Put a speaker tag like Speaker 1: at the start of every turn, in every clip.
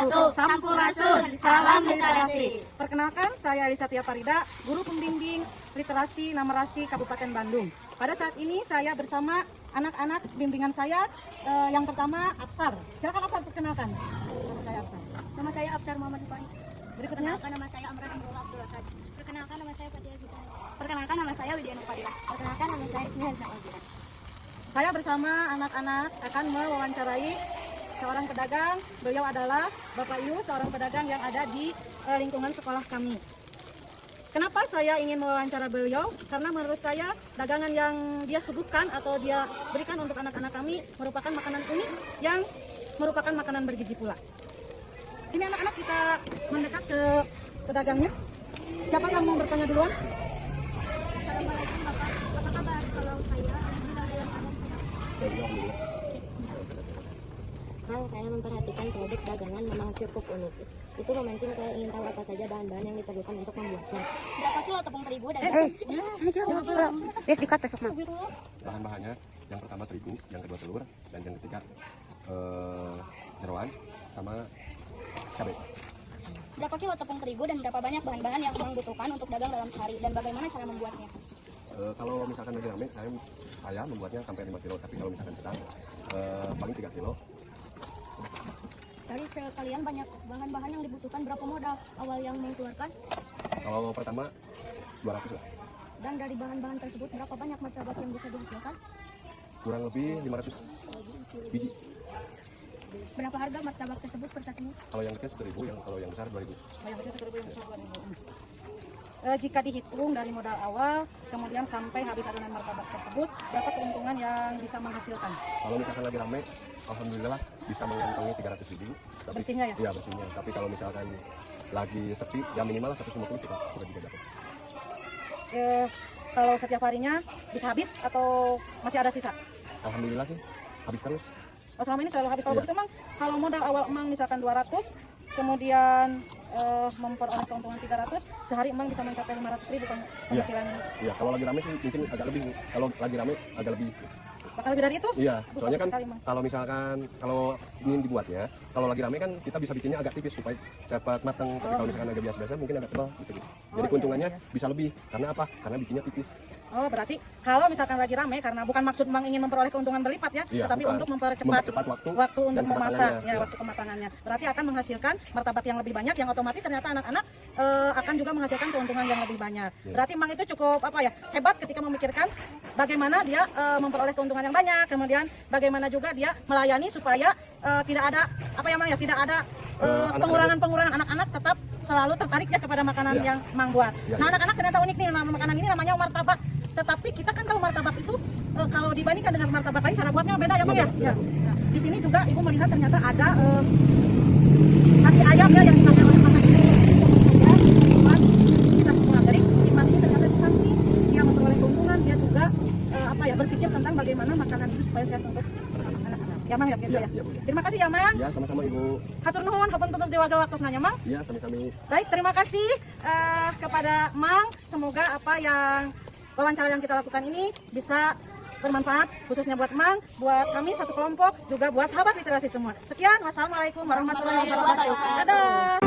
Speaker 1: wabarakatuh. Sampurasun, salam literasi.
Speaker 2: Perkenalkan, saya Alisa Tia Farida, guru pembimbing literasi Namerasi Kabupaten Bandung. Pada saat ini saya bersama anak-anak bimbingan saya. Yang pertama Absar. Silakan Absar, perkenalkan. Nama saya Absar.
Speaker 1: Nama saya Absar Muhammad Ifai.
Speaker 2: Berikutnya.
Speaker 1: Perkenalkan, nama saya Amran Imrul Abdul Asad. Perkenalkan, nama saya Fatia Zita. Perkenalkan, nama saya Widiana Fadilah. Perkenalkan, nama saya Ismi Hansa Alfira.
Speaker 2: Saya bersama anak-anak akan mewawancarai seorang pedagang. Beliau adalah Bapak Yu, seorang pedagang yang ada di lingkungan sekolah kami. Kenapa saya ingin mewawancara beliau? Karena menurut saya dagangan yang dia suguhkan atau dia berikan untuk anak-anak kami merupakan makanan unik yang merupakan makanan bergizi pula. Sini anak-anak, kita mendekat ke pedagangnya. Siapa yang mau bertanya duluan?
Speaker 1: Assalamualaikum Bapak, apa kabar? Kalau saya alhamdulillah dalam keadaan sehat.
Speaker 3: Kang, saya memperhatikan produk dagangan memang cukup unik. Itu memancing saya ingin tahu apa saja bahan-bahan yang diperlukan untuk membuatnya.
Speaker 1: Berapa kilo tepung terigu dan
Speaker 3: Dikat besok mah.
Speaker 4: Bahan-bahannya yang pertama terigu, yang kedua telur, dan yang ketiga jeroan sama cabai.
Speaker 1: berapa kilo tepung terigu dan berapa banyak bahan-bahan yang Abang butuhkan untuk dagang dalam sehari dan bagaimana cara membuatnya?
Speaker 4: Kalau misalkan lagi rame, saya membuatnya sampai 5 kilo, tapi kalau misalkan sedang paling 3 kilo.
Speaker 1: Dari sekalian banyak bahan-bahan yang dibutuhkan, berapa modal awal yang mengeluarkan?
Speaker 4: Kalau pertama 200 lah,
Speaker 1: Dan dari bahan-bahan tersebut berapa banyak martabak yang bisa dihasilkan?
Speaker 4: kurang lebih 500 biji.
Speaker 1: Berapa harga martabak tersebut per satunya?
Speaker 4: Kalau yang kecil 1.000, kalau yang besar 2.000.
Speaker 2: Yang kecil 1.000, yang besar 2.000. Jika dihitung dari modal awal, kemudian sampai habis adonan martabak tersebut, berapa keuntungan yang bisa menghasilkan?
Speaker 4: Kalau misalkan lagi rame, alhamdulillah bisa mengantongi 300 biji. Tapi,
Speaker 2: Bersihnya ya?
Speaker 4: Iya, bersihnya. Tapi kalau misalkan lagi sepi, ya minimal 150 sudah juga dapat.
Speaker 2: Kalau setiap harinya bisa habis atau masih ada sisa?
Speaker 4: Alhamdulillah sih, habis terus.
Speaker 2: Oh, selama ini selalu habis. Kalau
Speaker 4: Iya.
Speaker 2: begitu Mang, kalau modal awal Emang misalkan 200, kemudian memperoleh keuntungan 300, sehari Emang bisa mencapai 500.000 penghasilannya.
Speaker 4: Iya, kalau lagi rame sih mungkin agak lebih. Kalau lagi rame agak lebih.
Speaker 2: Bakal lebih dari itu?
Speaker 4: Iya,
Speaker 2: Aduh,
Speaker 4: soalnya
Speaker 2: bagus
Speaker 4: kan
Speaker 2: sekali, Mang.
Speaker 4: kalau misalkan kalau ingin dibuatnya, kalau lagi rame kan kita bisa bikinnya agak tipis supaya cepat matang. Tapi kalau misalkan agak biasa-biasa mungkin agak tebal gitu. Jadi
Speaker 2: iya,
Speaker 4: keuntungannya
Speaker 2: iya.
Speaker 4: bisa lebih. Karena apa? Karena bikinnya tipis.
Speaker 2: Oh, berarti kalau misalkan lagi rame, karena bukan maksud Mang ingin memperoleh keuntungan berlipat ya,
Speaker 4: Iya,
Speaker 2: tetapi
Speaker 4: bukan.
Speaker 2: untuk mempercepat
Speaker 4: Mempercepat waktu
Speaker 2: untuk
Speaker 4: dan
Speaker 2: memasak
Speaker 4: kematangannya,
Speaker 2: ya,
Speaker 4: iya.
Speaker 2: waktu kematangannya. Berarti akan menghasilkan martabak yang lebih banyak, yang otomatis ternyata anak-anak akan juga menghasilkan keuntungan yang lebih banyak.
Speaker 4: Iya.
Speaker 2: Berarti Mang itu cukup hebat ketika memikirkan bagaimana dia memperoleh keuntungan yang banyak, kemudian bagaimana juga dia melayani supaya tidak ada Mang ya, tidak ada pengurangan anak-anak tetap selalu tertarik ya kepada makanan
Speaker 4: Iya.
Speaker 2: yang Mang buat.
Speaker 4: Iya,
Speaker 2: Nah,
Speaker 4: iya.
Speaker 2: anak-anak ternyata unik nih, makanan ini namanya martabak. Tetapi kita kan tahu martabak itu kalau dibandingkan dengan martabak lain cara buatnya beda ya Mang ya. Ya. Nah, di sini juga Ibu melihat ternyata ada kaki ayam ya yang dipakai oleh makan ini. Kemudian kita semua. Jadi si Mang ini ternyata di samping dia memperoleh keuntungan, dia juga berpikir tentang bagaimana makanan itu supaya sehat untuk anak-anak. Ya Mang ya gitu
Speaker 4: Iya,
Speaker 2: ya.
Speaker 4: iya, Bu.
Speaker 2: Terima kasih ya Mang.
Speaker 4: Ya, sama-sama Ibu.
Speaker 2: Hatur nuhun hapunten dewa waktu nanya Mang.
Speaker 4: Iya, sami-sami.
Speaker 2: Baik, terima kasih kepada Mang. Semoga apa yang wawancara yang kita lakukan ini bisa bermanfaat, khususnya buat Mang, buat kami satu kelompok, juga buat sahabat literasi semua. Sekian, wassalamualaikum warahmatullahi wabarakatuh. Dadah.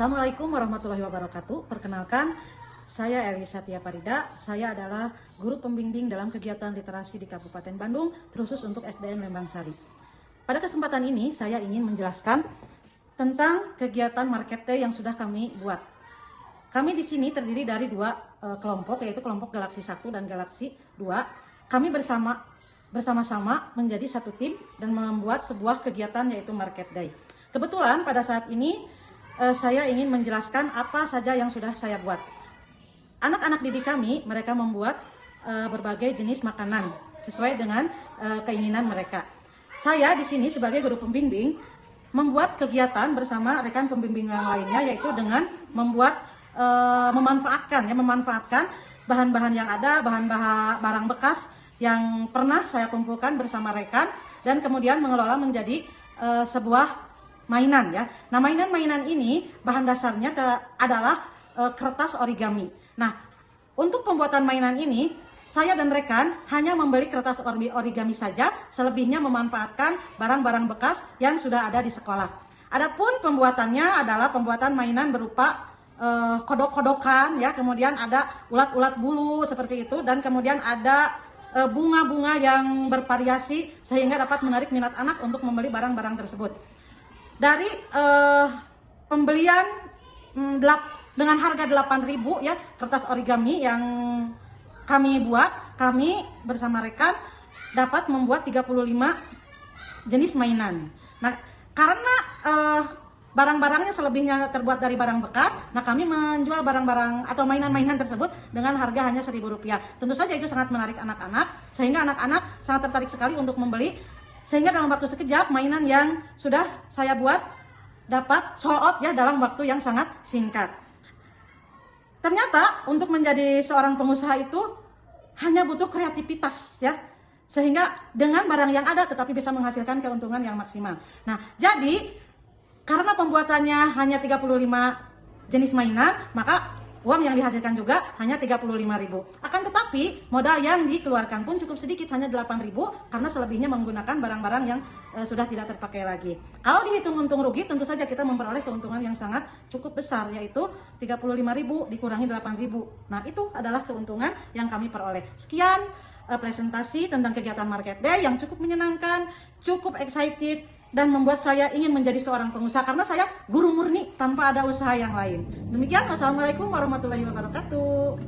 Speaker 2: Assalamualaikum warahmatullahi wabarakatuh. Perkenalkan, saya Elisa Tia Parida. Saya adalah guru pembimbing dalam kegiatan literasi di Kabupaten Bandung, terkhusus untuk SDN Lembang Sari. Pada kesempatan ini, saya ingin menjelaskan tentang kegiatan Market Day yang sudah kami buat. Kami di sini terdiri dari dua kelompok, yaitu kelompok Galaksi 1 dan Galaksi 2. Kami bersama-sama menjadi satu tim dan membuat sebuah kegiatan yaitu Market Day. Kebetulan pada saat ini saya ingin menjelaskan apa saja yang sudah saya buat. Anak-anak didik kami, mereka membuat berbagai jenis makanan sesuai dengan keinginan mereka. Saya di sini sebagai guru pembimbing membuat kegiatan bersama rekan pembimbing yang lainnya, yaitu dengan memanfaatkan bahan-bahan yang ada, barang bekas yang pernah saya kumpulkan bersama rekan dan kemudian mengelola menjadi sebuah mainan ya. Nah, mainan-mainan ini bahan dasarnya adalah kertas origami. Nah, untuk pembuatan mainan ini saya dan rekan hanya membeli kertas origami saja, selebihnya memanfaatkan barang-barang bekas yang sudah ada di sekolah. Adapun pembuatannya adalah pembuatan mainan berupa kodok-kodokan ya, kemudian ada ulat-ulat bulu seperti itu, dan kemudian ada bunga-bunga yang bervariasi sehingga dapat menarik minat anak untuk membeli barang-barang tersebut. Dari pembelian dengan harga 8.000 ya, kertas origami yang kami buat, kami bersama rekan dapat membuat 35 jenis mainan. Nah, karena barang-barangnya selebihnya terbuat dari barang bekas, nah kami menjual barang-barang atau mainan-mainan tersebut dengan harga hanya Rp1.000. Tentu saja itu sangat menarik anak-anak, sehingga anak-anak sangat tertarik sekali untuk membeli, sehingga dalam waktu sekejap mainan yang sudah saya buat dapat sold out ya dalam waktu yang sangat singkat. Ternyata untuk menjadi seorang pengusaha itu hanya butuh kreativitas ya, sehingga dengan barang yang ada tetapi bisa menghasilkan keuntungan yang maksimal. Nah, jadi karena pembuatannya hanya 35 jenis mainan, maka uang yang dihasilkan juga hanya Rp35.000. Akan tetapi modal yang dikeluarkan pun cukup sedikit, hanya Rp8.000, karena selebihnya menggunakan barang-barang yang sudah tidak terpakai lagi. Kalau dihitung untung rugi, tentu saja kita memperoleh keuntungan yang sangat cukup besar, yaitu Rp35.000 dikurangi Rp8.000. Nah, itu adalah keuntungan yang kami peroleh. Sekian presentasi tentang kegiatan Market Day yang cukup menyenangkan, cukup excited, dan membuat saya ingin menjadi seorang pengusaha karena saya guru murni tanpa ada usaha yang lain. Demikian, wassalamualaikum warahmatullahi wabarakatuh.